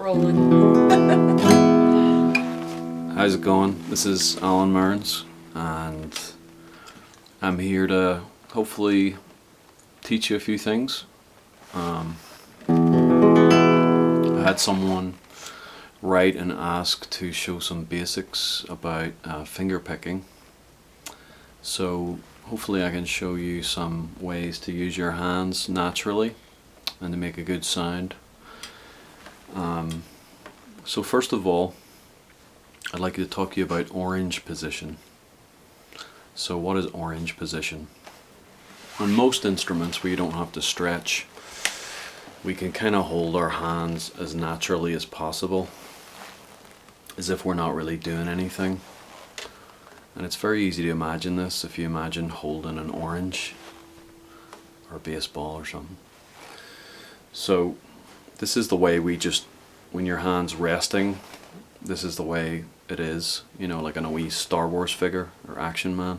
rolling. How's it going? This is Mearns, and I'm here to hopefully teach you a few things. I had someone write and ask to show some basics about finger picking, so hopefully I can show you some ways to use your hands naturally and to make a good sound. So first of all, I'd like to talk to you about orange position. So what is orange position? On most instruments we don't have to stretch. We can kind of hold our hands as naturally as possible, as if we're not really doing anything. And it's very easy to imagine this if you imagine holding an orange or a baseball or something. So this is the way we just, when your hand's resting, this is the way it is, you know, like in a wee Star Wars figure or Action Man.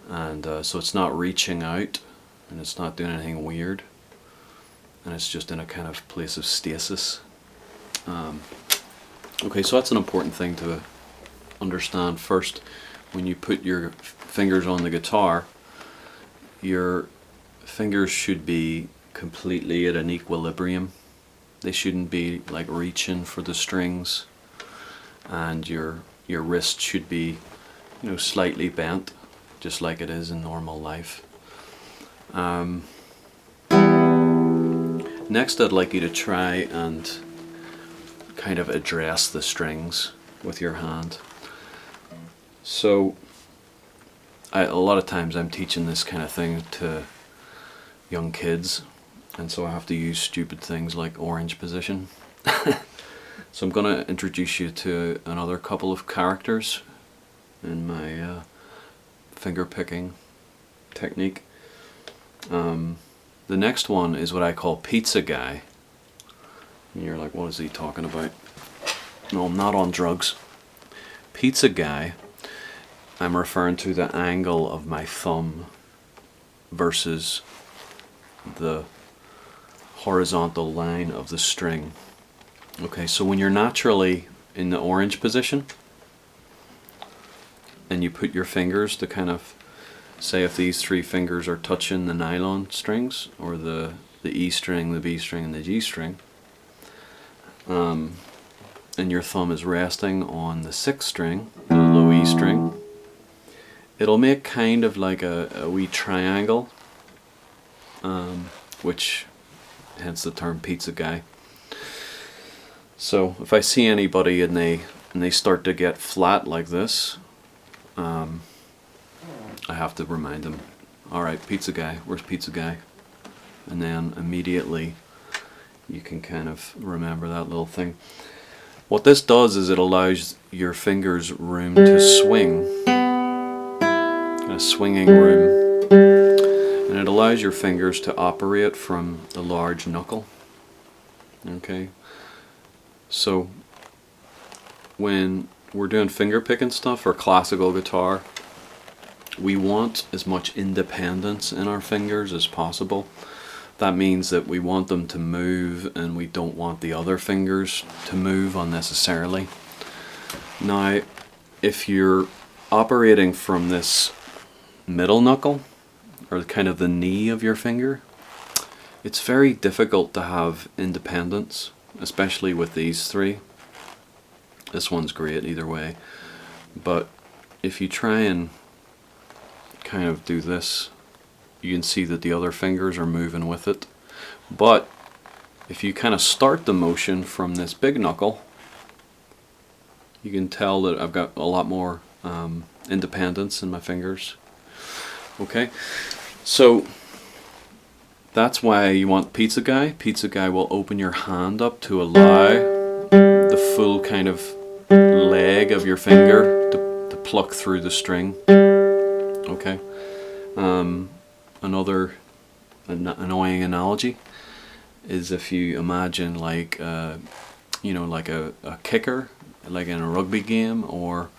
And so it's not reaching out and it's not doing anything weird, and it's just in a kind of place of stasis. Okay, so that's an important thing to understand. First, when you put your fingers on the guitar, your fingers should be completely at an equilibrium. They shouldn't be like reaching for the strings, and your wrist should be, you know, slightly bent, just like it is in normal life. Next, I'd like you to try and kind of address the strings with your hand. So a lot of times I'm teaching this kind of thing to young kids, and so I have to use stupid things like orange position. So I'm going to introduce you to another couple of characters in my finger picking technique. The next one is what I call pizza guy. And you're like, what is he talking about? No, I'm not on drugs. Pizza guy, I'm referring to the angle of my thumb versus the horizontal line of the string. Okay, so when you're naturally in the orange position and you put your fingers to kind of, say if these three fingers are touching the nylon strings, or the E string, the B string and the G string, and your thumb is resting on the sixth string, the low E string, it'll make kind of like a wee triangle, which hence the term pizza guy. So if I see anybody and they start to get flat like this, I have to remind them, alright, pizza guy, where's pizza guy? And then immediately you can kind of remember that little thing. What this does is it allows your fingers room to swing, a swinging room, and it allows your fingers to operate from the large knuckle. Okay, so when we're doing finger picking stuff or classical guitar, we want as much independence in our fingers as possible. That means that we want them to move and we don't want the other fingers to move unnecessarily. Now, if you're operating from this middle knuckle, or kind of the knee of your finger, it's very difficult to have independence, especially with these three. This one's great either way, but if you try and kind of do this, you can see that the other fingers are moving with it. But if you kind of start the motion from this big knuckle, you can tell that I've got a lot more independence in my fingers. Okay, so that's why you want pizza guy. Pizza guy will open your hand up to allow the full kind of leg of your finger to pluck through the string. Okay. Another annoying analogy is if you imagine like you know, like a kicker, like in a rugby game or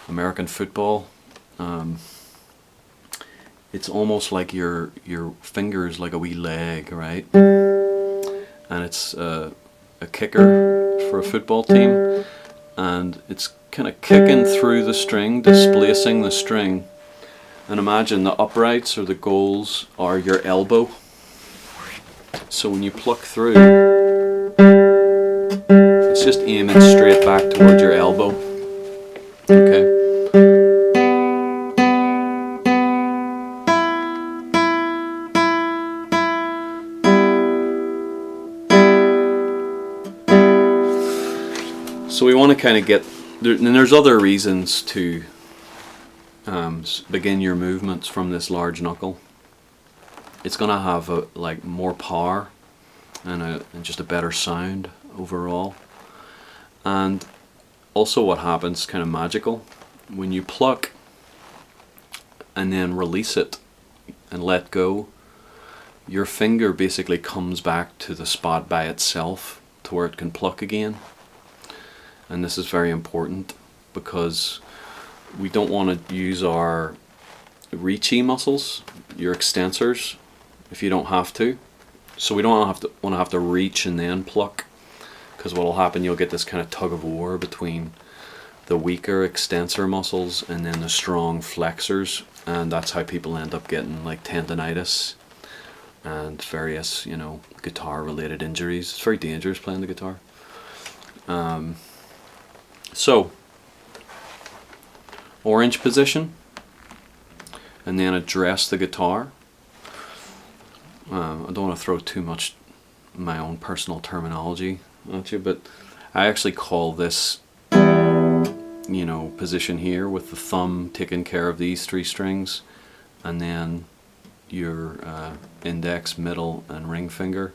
American football. It's almost like your finger is like a wee leg, right? And it's a kicker for a football team, and it's kind of kicking through the string, displacing the string. And imagine the uprights or the goals are your elbow. So when you pluck through, it's just aiming straight back towards your elbow. Okay. So we want to kind of get there, and there's other reasons to begin your movements from this large knuckle. It's going to have like more power and just a better sound overall. And also what happens, kind of magical, when you pluck and then release it and let go, your finger basically comes back to the spot by itself to where it can pluck again. And this is very important because we don't want to use our reachy muscles, your extensors, if you don't have to. So we don't want to have to reach and then pluck, because what will happen, you'll get this kind of tug of war between the weaker extensor muscles and then the strong flexors, and that's how people end up getting like tendonitis and various, you know, guitar related injuries. It's very dangerous playing the guitar. So orange position, and then address the guitar. I don't want to throw too much my own personal terminology at you, but I actually call this, you know, position here with the thumb taking care of these three strings, and then your index, middle, and ring finger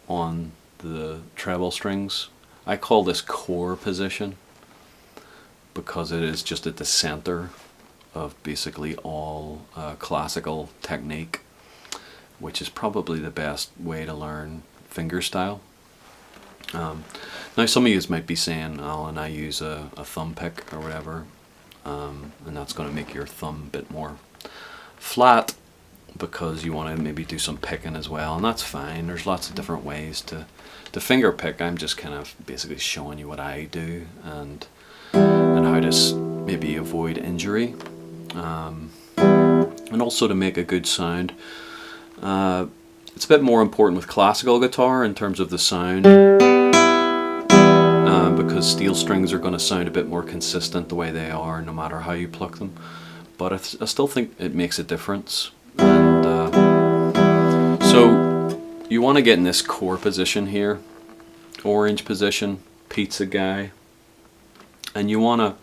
on the treble strings. I call this core position because it is just at the center of basically all classical technique, which is probably the best way to learn fingerstyle. Now some of you might be saying, Alan, I use a thumb pick or whatever, and that's going to make your thumb a bit more flat because you want to maybe do some picking as well, and that's fine. There's lots of different ways to finger pick. I'm just kind of basically showing you what I do and how to maybe avoid injury, and also to make a good sound. It's a bit more important with classical guitar in terms of the sound, because steel strings are going to sound a bit more consistent the way they are no matter how you pluck them, but I still think it makes a difference. And so you want to get in this core position here, orange position, pizza guy, and you want to,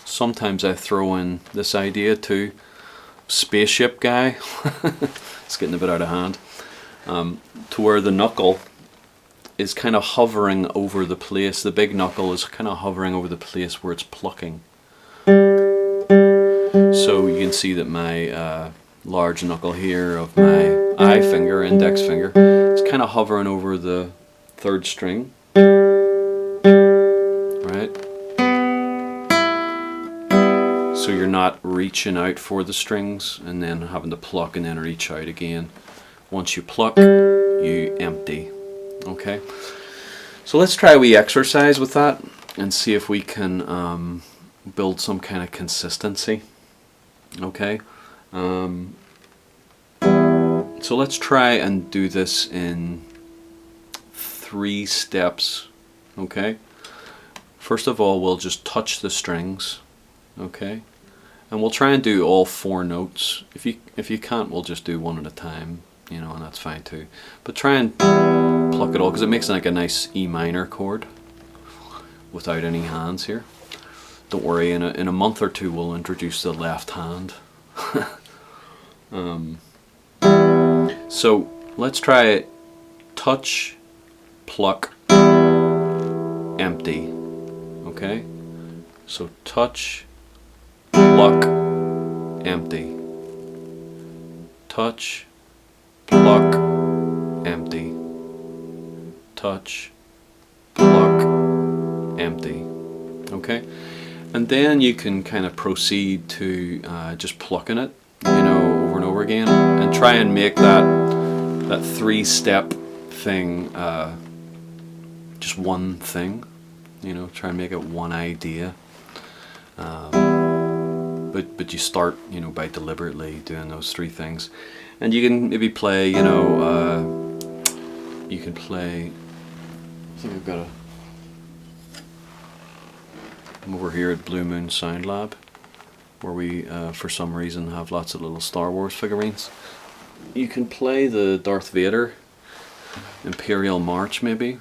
sometimes I throw in this idea too, spaceship guy. It's getting a bit out of hand, to where the knuckle is kind of hovering over the place, the big knuckle is kind of hovering over the place where it's plucking. So you can see that my large knuckle here of my eye finger, index finger, is kind of hovering over the third string, right? So you're not reaching out for the strings and then having to pluck and then reach out again. Once you pluck, you empty. Okay? So let's try a wee exercise with that and see if we can build some kind of consistency. Okay? So let's try and do this in 3 steps. Okay? First of all, we'll just touch the strings. Okay? And we'll try and do all 4 notes. If you can't, we'll just do one at a time, you know, and that's fine too. But try and pluck it all, because it makes like a nice E minor chord without any hands here. Don't worry, in a month or 2 we'll introduce the left hand. So let's try it. Touch, pluck, empty. Okay? So touch, pluck, empty. Touch, pluck, empty. Touch, pluck, empty. Okay? And then you can kind of proceed to just plucking it, you know, over and over again, and try and make that 3-step thing, just one thing, you know, try and make it one idea. But you start, you know, by deliberately doing those three things, and you can maybe play, you know, you can play. I think I've got I'm over here at Blue Moon Sound Lab, where we, for some reason, have lots of little Star Wars figurines. You can play the Darth Vader Imperial March, maybe.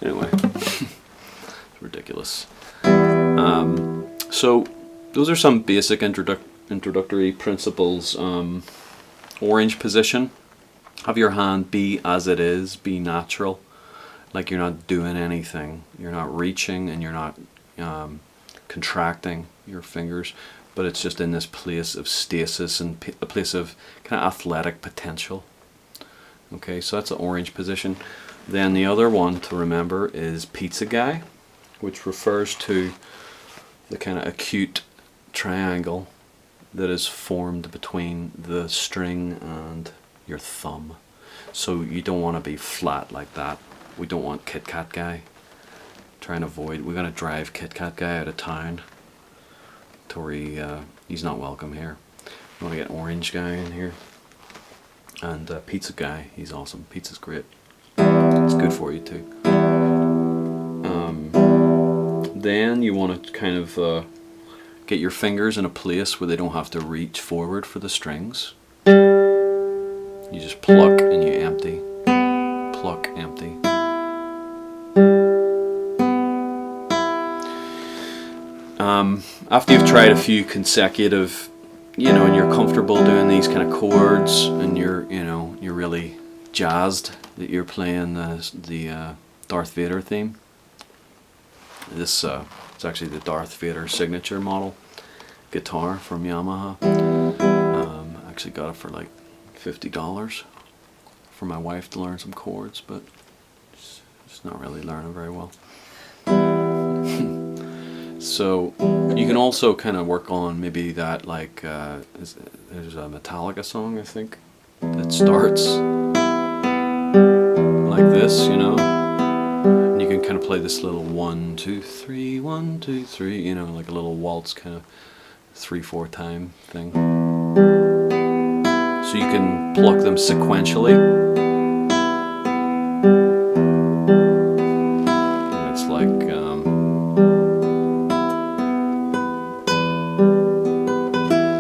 Anyway, it's ridiculous. So those are some basic introductory principles. Orange position. Have your hand be as it is, be natural, like you're not doing anything. You're not reaching and you're not contracting your fingers, but it's just in this place of stasis and a place of kind of athletic potential. Okay, so that's the orange position. Then the other one to remember is pizza guy, which refers to the kind of acute triangle that is formed between the string and your thumb. So you don't want to be flat like that. We don't want Kit Kat guy. Try and avoid. We're going to drive Kit Kat guy out of town. Tori, he's not welcome here. We want to get orange guy in here. And pizza guy, he's awesome. Pizza's great. It's good for you too. Then you want to kind of get your fingers in a place where they don't have to reach forward for the strings. You just pluck and you empty. Pluck, empty. After you've tried a few consecutive, you know, and you're comfortable doing these kind of chords, and you're, you know, you're really jazzed that you're playing the Darth Vader theme. This it's actually the Darth Vader signature model guitar from Yamaha. I actually got it for like $50 for my wife to learn some chords, but it's not really learning very well. So you can also kind of work on maybe that, like there's a Metallica song, I think, that starts like this, you know, and you can kind of play this little 1, 2, 3, 1, 2, 3, you know, like a little waltz kind of 3/4 time thing. So you can pluck them sequentially. And it's like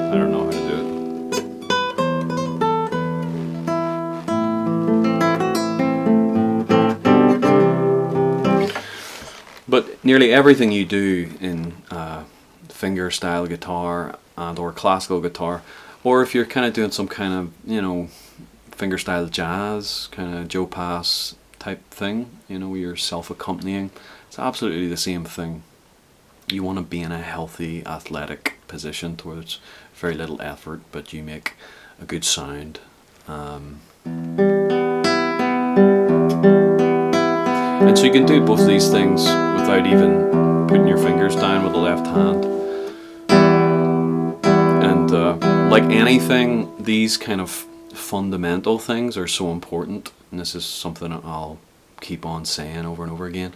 I don't know how to do it. But nearly everything you do in fingerstyle guitar and or classical guitar, or if you're kind of doing some kind of, you know, fingerstyle jazz, kind of Joe Pass type thing, you know, where you're self-accompanying, it's absolutely the same thing. You want to be in a healthy, athletic position towards very little effort, but you make a good sound. And so you can do both of these things without even putting your fingers down with the left hand. And like anything, these kind of fundamental things are so important, and this is something I'll keep on saying over and over again,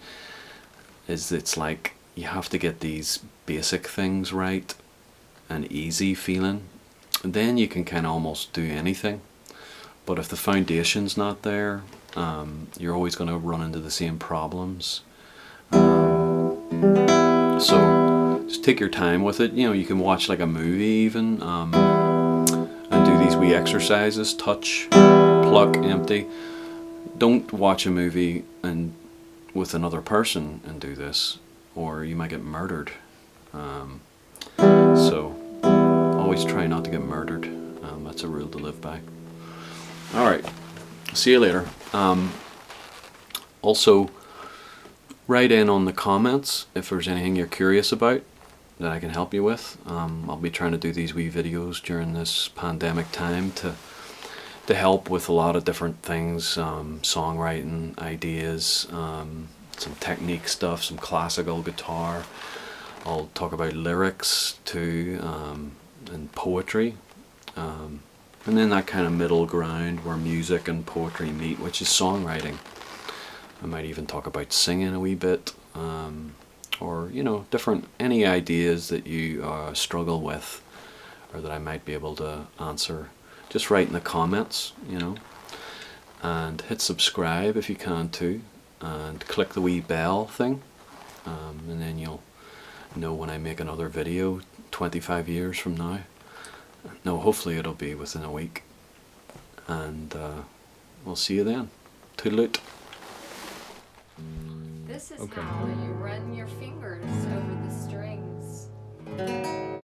is it's like you have to get these basic things right and easy feeling, and then you can kind of almost do anything. But if the foundation's not there, you're always going to run into the same problems. So just take your time with it. You know, you can watch like a movie even, and do these wee exercises: touch, pluck, empty. Don't watch a movie and with another person and do this, or you might get murdered. So always try not to get murdered. That's a rule to live by. All right, see you later. Also, write in on the comments if there's anything you're curious about that I can help you with. I'll be trying to do these wee videos during this pandemic time to help with a lot of different things, songwriting ideas, some technique stuff, some classical guitar. I'll talk about lyrics too, and poetry, and then that kind of middle ground where music and poetry meet, which is songwriting. I might even talk about singing a wee bit, or different, any ideas that you struggle with or that I might be able to answer. Just write in the comments, and hit subscribe if you can too, and click the wee bell thing, and then you'll know when I make another video 25 years from now. No, hopefully it'll be within a week, and we'll see you then. Toodaloot. This is how you run your fingers